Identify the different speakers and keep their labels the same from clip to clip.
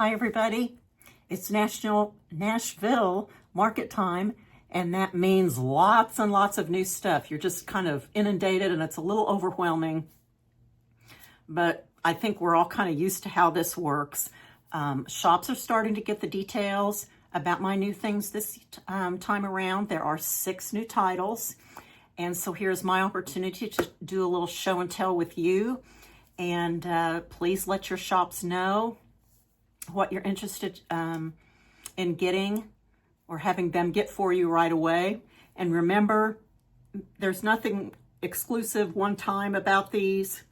Speaker 1: Hi everybody, it's Nashville Market time, and that means lots and lots of new stuff. You're just kind of inundated and it's a little overwhelming, but I think we're all kind of used to how this works. Shops are starting to get the details about my new things this time around. There are 6 new titles, and so here's my opportunity to do a little show and tell with you, and please let your shops know what you're interested in getting or having them get for you right away. And remember, there's nothing exclusive one time about these.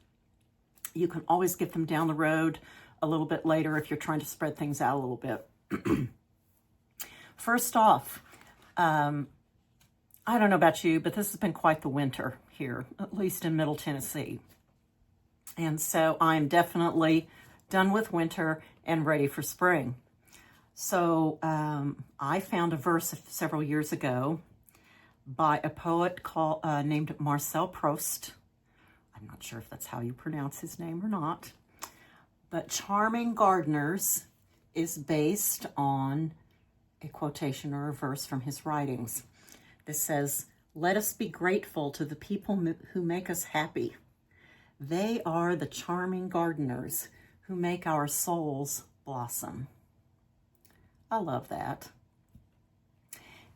Speaker 1: You can always get them down the road a little bit later if you're trying to spread things out a little bit. First off, I don't know about you, but this has been quite the winter here, at least in Middle Tennessee. And so I'm definitely done with winter and ready for spring. So I found a verse several years ago by a poet named Marcel Proust. I'm not sure if that's how you pronounce his name or not, but Charming Gardeners is based on a quotation or a verse from his writings. This says, "Let us be grateful to the people who make us happy. They are the charming gardeners who make our souls blossom." I love that.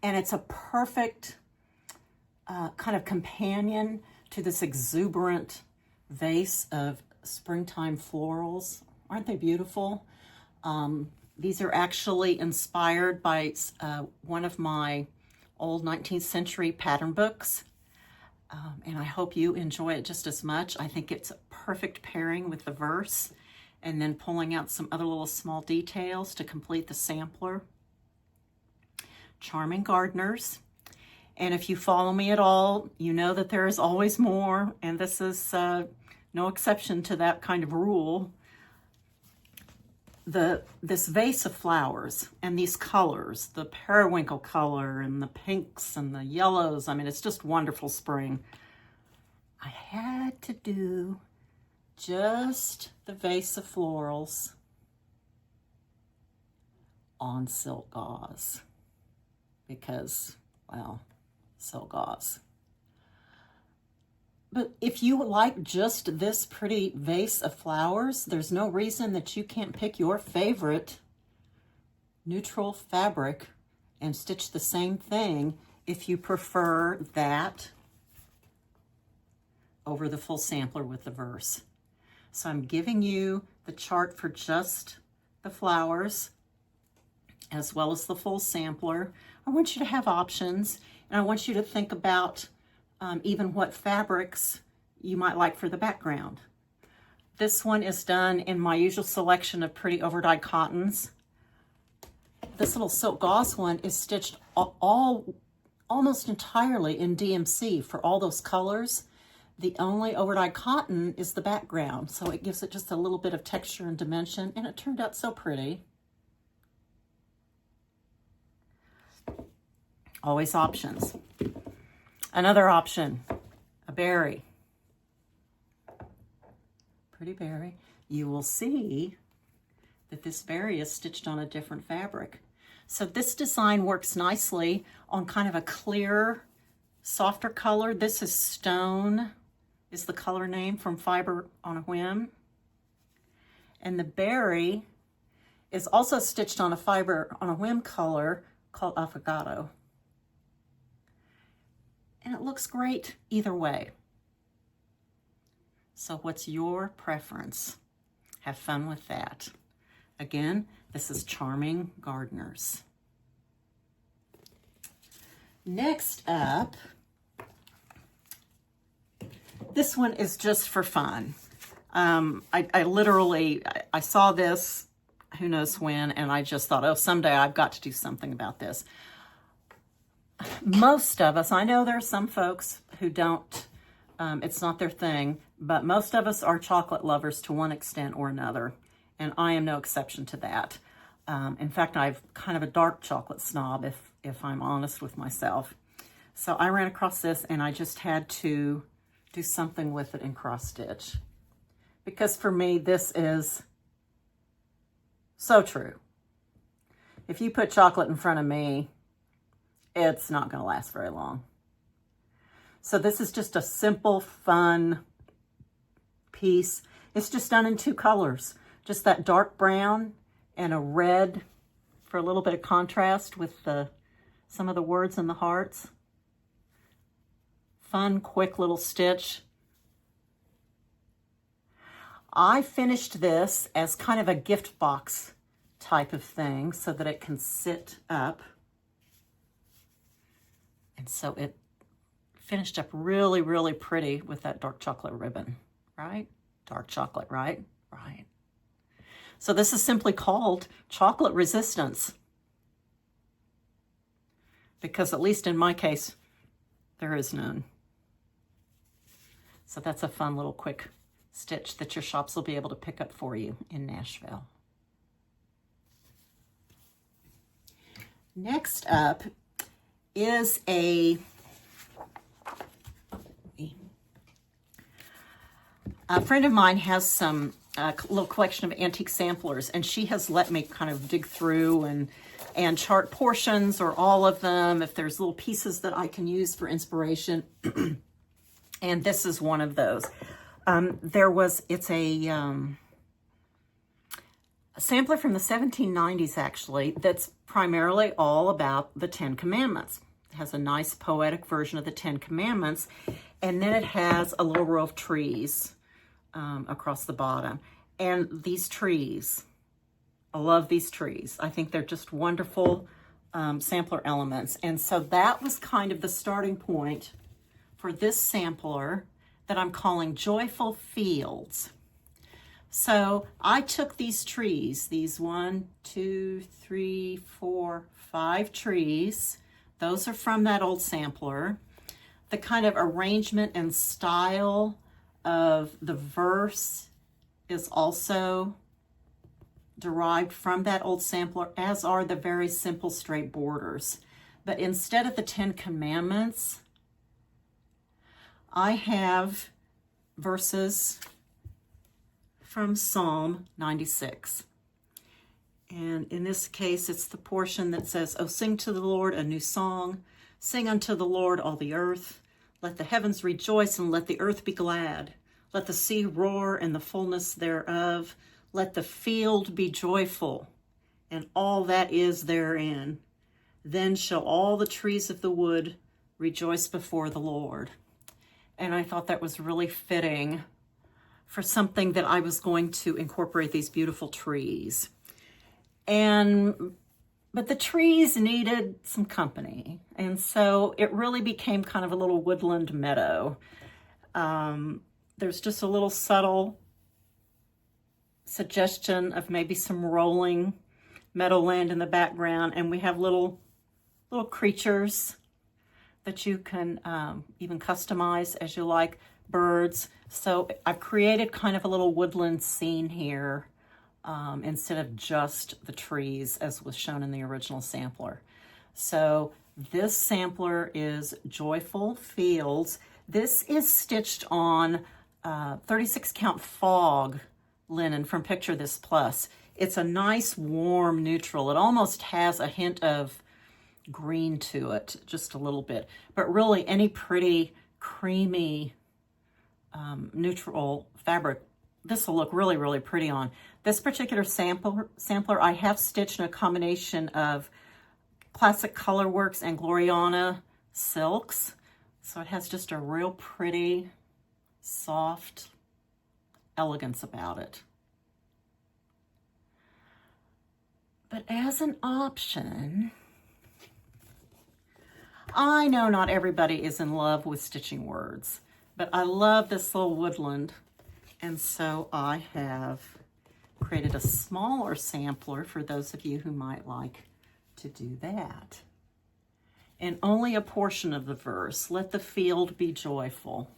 Speaker 1: And it's a perfect kind of companion to this exuberant vase of springtime florals. Aren't they beautiful? These are actually inspired by one of my old 19th century pattern books. And I hope you enjoy it just as much. I think it's a perfect pairing with the verse, and then pulling out some other little small details to complete the sampler. Charming Gardeners. And if you follow me at all, you know that there is always more, and this is no exception to that kind of rule. This vase of flowers and these colors, the periwinkle color and the pinks and the yellows, I mean, it's just wonderful spring. I had to do just the vase of florals on silk gauze because, well, silk gauze. But if you like just this pretty vase of flowers, there's no reason that you can't pick your favorite neutral fabric and stitch the same thing if you prefer that over the full sampler with the verse. So I'm giving you the chart for just the flowers as well as the full sampler. I want you to have options, and I want you to think about even what fabrics you might like for the background. This one is done in my usual selection of pretty overdyed cottons. This little silk gauze one is stitched almost entirely in DMC for all those colors. The only overdyed cotton is the background, so it gives it just a little bit of texture and dimension, and it turned out so pretty. Always options. Another option, a berry. Pretty berry. You will see that this berry is stitched on a different fabric. So this design works nicely on kind of a clear, softer color. This is Stone, is the color name from Fiber on a Whim. And the berry is also stitched on a Fiber on a Whim color called Affogato. And it looks great either way. So what's your preference? Have fun with that. Again, this is Charming Gardeners. Next up, this one is just for fun. I saw this, who knows when, and I just thought, oh, someday I've got to do something about this. Most of us, I know there are some folks who don't, it's not their thing, but most of us are chocolate lovers to one extent or another, and I am no exception to that. In fact, I'm kind of a dark chocolate snob, if I'm honest with myself. So I ran across this, and I just had to do something with it in cross stitch. Because for me, this is So true. If you put chocolate in front of me, it's not going to last very long. So this is just a simple, fun piece. It's just done in 2 colors. Just that dark brown and a red for a little bit of contrast with some of the words and the hearts. Fun, quick little stitch. I finished this as kind of a gift box type of thing so that it can sit up. And so it finished up really, really pretty with that dark chocolate ribbon, right? Dark chocolate, right? Right. So this is simply called chocolate resistance. Because at least in my case, there is none. So that's a fun little quick stitch that your shops will be able to pick up for you in Nashville. Next up is a friend of mine has some little collection of antique samplers, and she has let me kind of dig through and chart portions or all of them if there's little pieces that I can use for inspiration. And this is one of those. It's a sampler from the 1790s, actually, that's primarily all about the 10 Commandments. It has a nice poetic version of the 10 Commandments, and then it has a little row of trees across the bottom. And these trees, I love these trees. I think they're just wonderful sampler elements. And so that was kind of the starting point for this sampler that I'm calling Joyful Fields. So I took these trees, these 1, 2, 3, 4, 5 trees. Those are from that old sampler. The kind of arrangement and style of the verse is also derived from that old sampler, as are the very simple straight borders. But instead of the 10 Commandments, I have verses from Psalm 96. And in this case, it's the portion that says, "Oh, sing to the Lord a new song. Sing unto the Lord all the earth. Let the heavens rejoice and let the earth be glad. Let the sea roar and the fullness thereof. Let the field be joyful and all that is therein. Then shall all the trees of the wood rejoice before the Lord." And I thought that was really fitting for something that I was going to incorporate these beautiful trees. But the trees needed some company. And so it really became kind of a little woodland meadow. There's just a little subtle suggestion of maybe some rolling meadowland in the background. And we have little creatures that you can even customize as you like, birds. So I've created kind of a little woodland scene here instead of just the trees as was shown in the original sampler. So this sampler is Joyful Fields. This is stitched on 36 count fog linen from Picture This Plus. It's a nice warm neutral. It almost has a hint of green to it, just a little bit, but really any pretty creamy neutral fabric, this will look really, really pretty on. This particular sampler I have stitched in a combination of Classic Colorworks and Gloriana silks. So it has just a real pretty, soft elegance about it. But as an option, I know not everybody is in love with stitching words, but I love this little woodland. And so I have created a smaller sampler for those of you who might like to do that. And only a portion of the verse, "Let the field be joyful."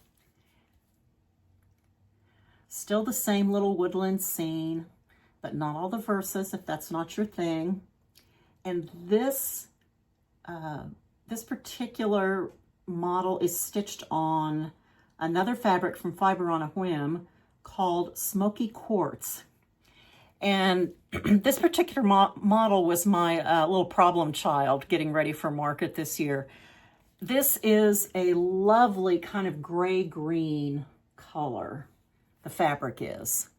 Speaker 1: Still the same little woodland scene, but not all the verses if that's not your thing. And this particular model is stitched on another fabric from Fiber on a Whim called Smoky Quartz. And this particular model was my little problem child getting ready for market this year. This is a lovely kind of gray-green color, the fabric is.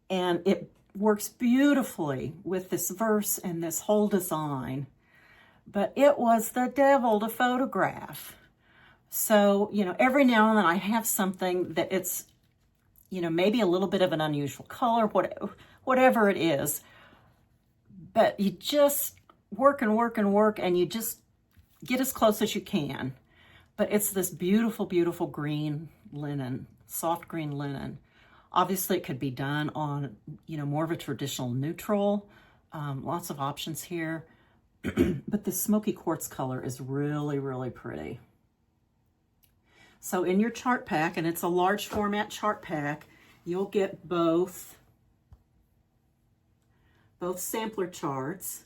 Speaker 1: And it works beautifully with this verse and this whole design. But it was the devil to photograph. So, you know, every now and then I have something that it's, you know, maybe a little bit of an unusual color, whatever it is. But you just work and work and work, and you just get as close as you can. But it's this beautiful, beautiful green linen, soft green linen. Obviously, it could be done on, you know, more of a traditional neutral. Lots of options here. But this smoky quartz color is really, really pretty. So in your chart pack, and it's a large format chart pack, you'll get both sampler charts.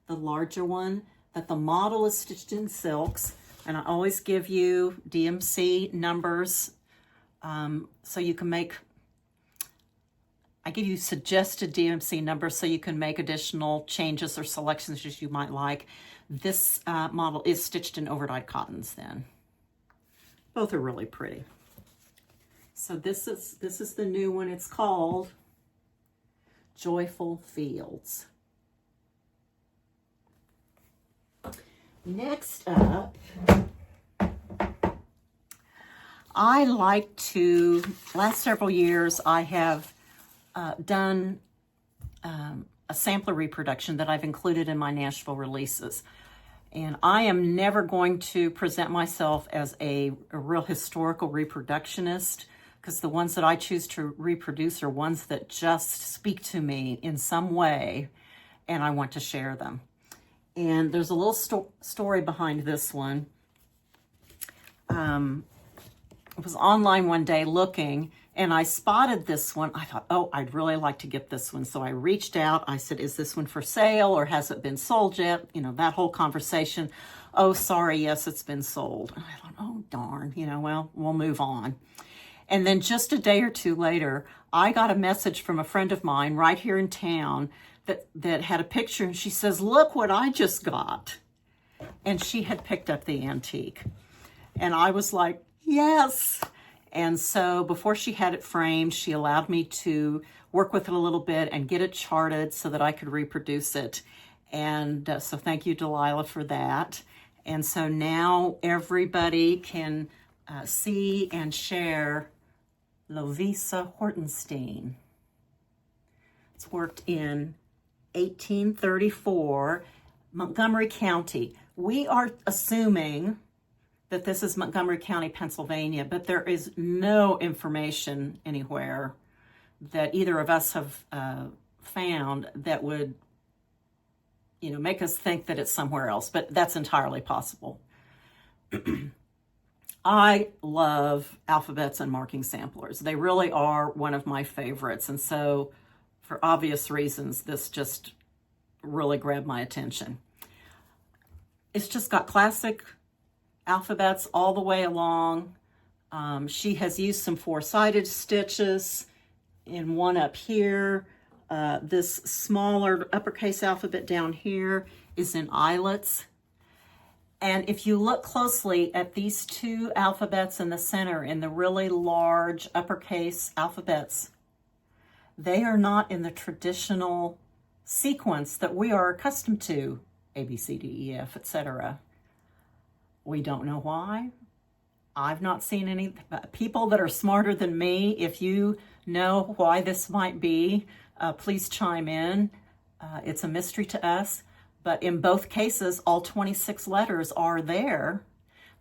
Speaker 1: The larger one, that the model is stitched in silks, and I always give you DMC numbers so you can make, I give you suggested DMC numbers so you can make additional changes or selections as you might like. This model is stitched in overdyed cottons then. Both are really pretty. So this is the new one. It's called Joyful Fields. Next up, I like to, last several years, I have done a sampler reproduction that I've included in my Nashville releases. And I am never going to present myself as a real historical reproductionist, because the ones that I choose to reproduce are ones that just speak to me in some way, and I want to share them. And there's a little story behind this one. I was online one day looking, and I spotted this one. I thought, oh, I'd really like to get this one. So I reached out. I said, is this one for sale, or has it been sold yet? You know, that whole conversation. Oh, sorry, yes, it's been sold. And I thought, oh, darn, you know, well, we'll move on. And then just a day or two later, I got a message from a friend of mine right here in town that had a picture, and she says, look what I just got. And she had picked up the antique. And I was like, yes. And so before she had it framed, she allowed me to work with it a little bit and get it charted so that I could reproduce it. And so thank you, Delilah, for that. And so now everybody can see and share Lovesa Hortenstine. It's worked in 1834, Montgomery County. We are assuming that this is Montgomery County, Pennsylvania, but there is no information anywhere that either of us have found that would, you know, make us think that it's somewhere else, but that's entirely possible. I love alphabets and marking samplers. They really are one of my favorites, and so for obvious reasons, this just really grabbed my attention. It's just got classic alphabets all the way along. She has used some four-sided stitches in one up here. This smaller uppercase alphabet down here is in eyelets. And if you look closely at these two alphabets in the center, in the really large uppercase alphabets, they are not in the traditional sequence that we are accustomed to, A, B, C, D, E, F, etc. We don't know why. I've not seen any people that are smarter than me. If you know why this might be, please chime in. It's a mystery to us. But in both cases, all 26 letters are there.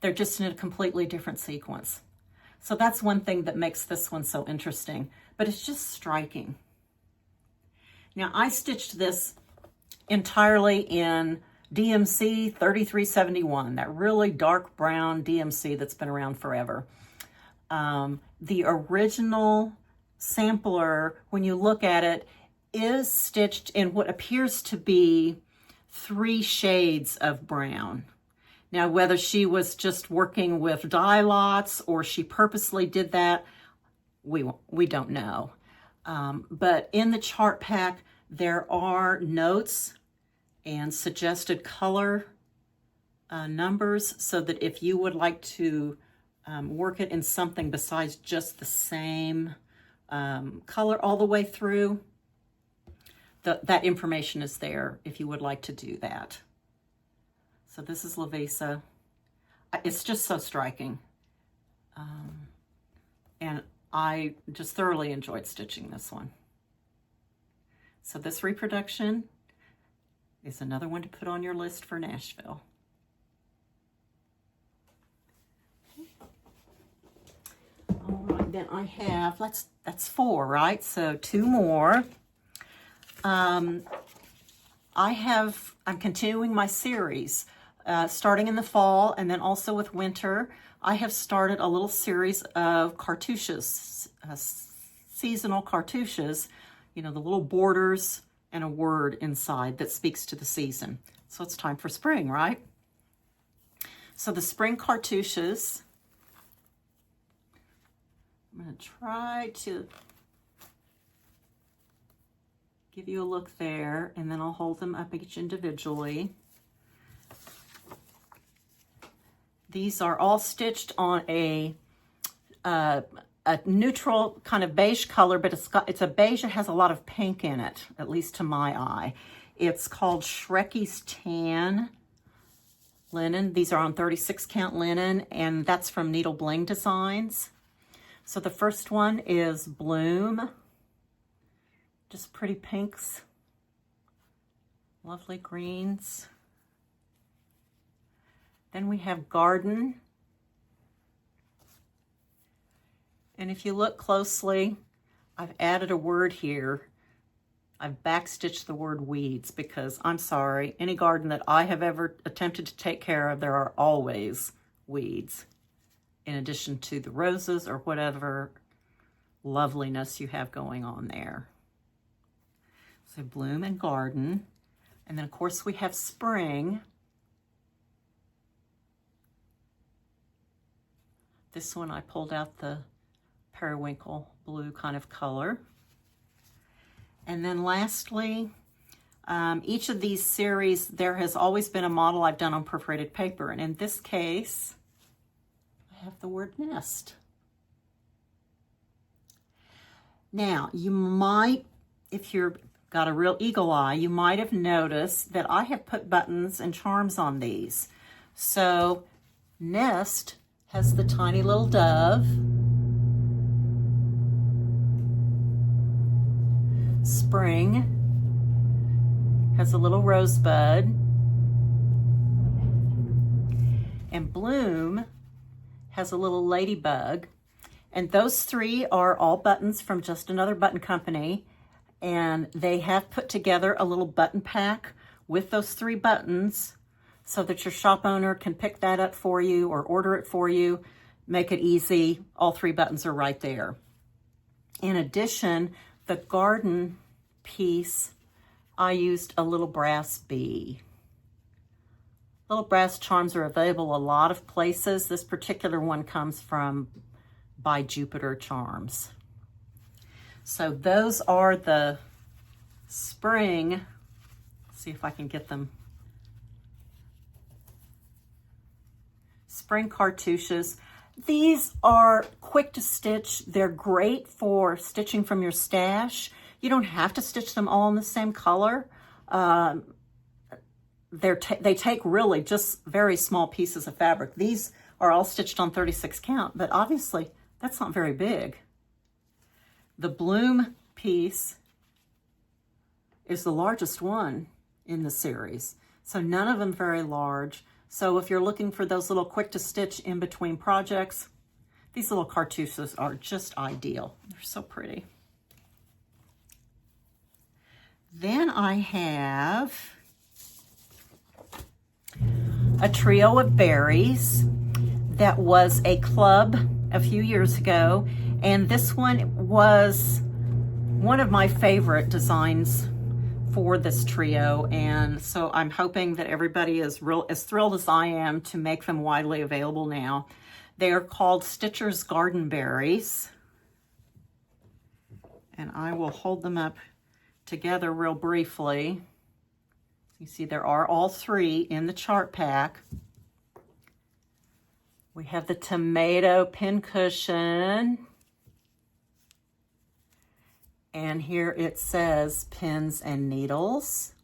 Speaker 1: They're just in a completely different sequence. So that's one thing that makes this one so interesting. But it's just striking. Now, I stitched this entirely in DMC 3371, that really dark brown DMC that's been around forever. The original sampler, when you look at it, is stitched in what appears to be 3 shades of brown. Now, whether she was just working with dye lots or she purposely did that, we don't know. But in the chart pack, there are notes and suggested color numbers, so that if you would like to work it in something besides just the same color all the way through, that information is there if you would like to do that. So this is Lovesa. It's just so striking. And I just thoroughly enjoyed stitching this one. So this reproduction is another one to put on your list for Nashville. All right, then I have, that's 4, right? So 2 more. I'm continuing my series, starting in the fall and then also with winter. I have started a little series of cartouches, seasonal cartouches, you know, the little borders and a word inside that speaks to the season. So it's time for spring, right? So the spring cartouches, I'm going to try to give you a look there, and then I'll hold them up each individually. These are all stitched on a neutral kind of beige color, but it's a beige that has a lot of pink in it, at least to my eye. It's called Shrekie's Tan linen. These are on 36 count linen, and that's from Needle Bling Designs. So the first one is Bloom. Just pretty pinks, lovely greens. Then we have Garden. And if you look closely, I've added a word here. I've backstitched the word weeds because, I'm sorry, any garden that I have ever attempted to take care of, there are always weeds, in addition to the roses or whatever loveliness you have going on there. So Bloom and Garden. And then, of course, we have Spring. This one I pulled out the periwinkle blue kind of color. And then lastly, each of these series, there has always been a model I've done on perforated paper. And in this case, I have the word nest. Now, you might, if you've got a real eagle eye, you might have noticed that I have put buttons and charms on these. So Nest has the tiny little dove. Spring has a little rosebud. And Bloom has a little ladybug. And those 3 are all buttons from Just Another Button Company. And they have put together a little button pack with those 3 buttons so that your shop owner can pick that up for you or order it for you. Make it easy. All 3 buttons are right there. In addition, the garden piece, I used a little brass bee. Little brass charms are available a lot of places. This particular one comes from By Jupiter Charms. So those are the spring. Let's see if I can get them. Spring cartouches. These are quick to stitch. They're great for stitching from your stash. You don't have to stitch them all in the same color. They take really just very small pieces of fabric. These are all stitched on 36 count, but obviously that's not very big. The Bloom piece is the largest one in the series. So none of them very large. So if you're looking for those little quick to stitch in between projects, these little cartouches are just ideal. They're so pretty. Then I have a trio of berries that was a club a few years ago. And this one was one of my favorite designs for this trio. And so I'm hoping that everybody is as thrilled as I am to make them widely available now. They are called Stitcher's Garden Berries. and I will hold them up together real briefly. You see there are all three in the chart pack. We have the tomato pincushion. And here it says pins and needles.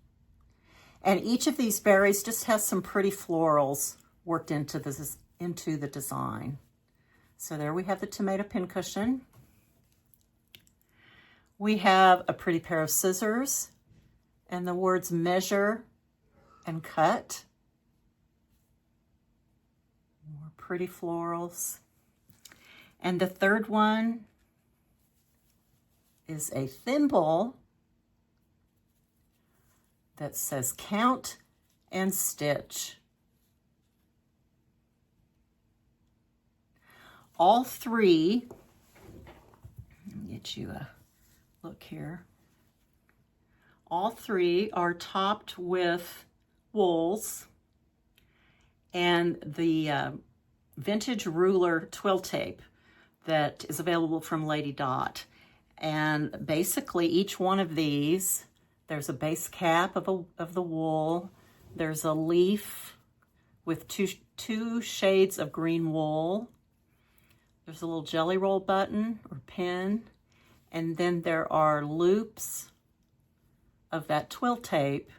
Speaker 1: And each of these berries just has some pretty florals worked into the design. So there we have the tomato pincushion. We have a pretty pair of scissors and the words measure and cut. More pretty florals. And the third one is a thimble that says count and stitch. All three, let me get you a look here. All three are topped with wools and the vintage ruler twill tape that is available from Lady Dot. And basically each one of these, there's a base cap of the wool, there's a leaf with two shades of green wool, there's a little jelly roll button or pin, and then there are loops of that twill tape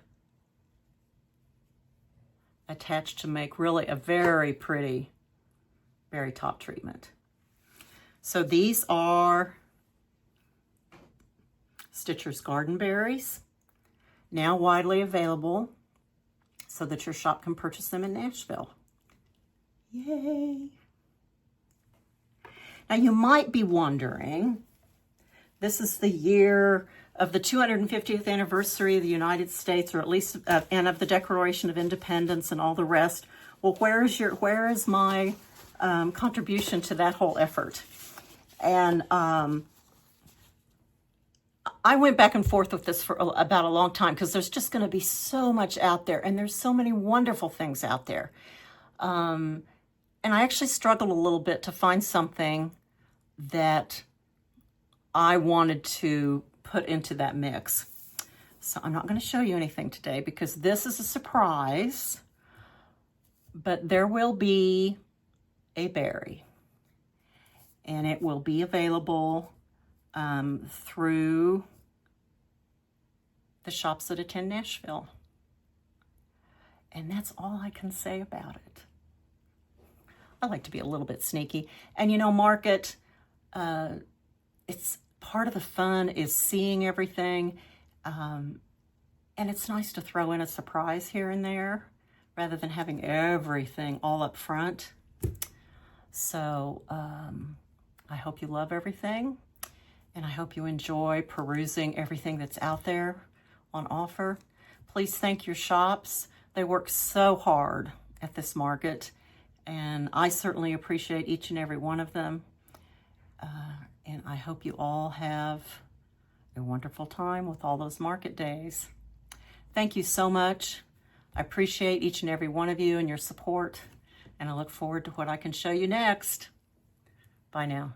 Speaker 1: attached to make really a very pretty berry top treatment. So these are Stitcher's Garden Berries, now widely available so that your shop can purchase them in Nashville. Yay! Now you might be wondering, this is the year of the 250th anniversary of the United States, or at least, and of the Declaration of Independence and all the rest. Well, where is my contribution to that whole effort? And I went back and forth with this for about a long time because there's just going to be so much out there, and there's so many wonderful things out there. And I actually struggled a little bit to find something that I wanted to put into that mix. So I'm not going to show you anything today because this is a surprise, but there will be a berry, and it will be available through the shops that attend Nashville. And that's all I can say about it. I like to be a little bit sneaky. And you know, Market, it's part of the fun is seeing everything. And it's nice to throw in a surprise here and there rather than having everything all up front. So I hope you love everything, and I hope you enjoy perusing everything that's out there on offer. Please thank your shops. They work so hard at this market, and I certainly appreciate each and every one of them. And I hope you all have a wonderful time with all those market days. Thank you so much. I appreciate each and every one of you and your support, and I look forward to what I can show you next. Bye now.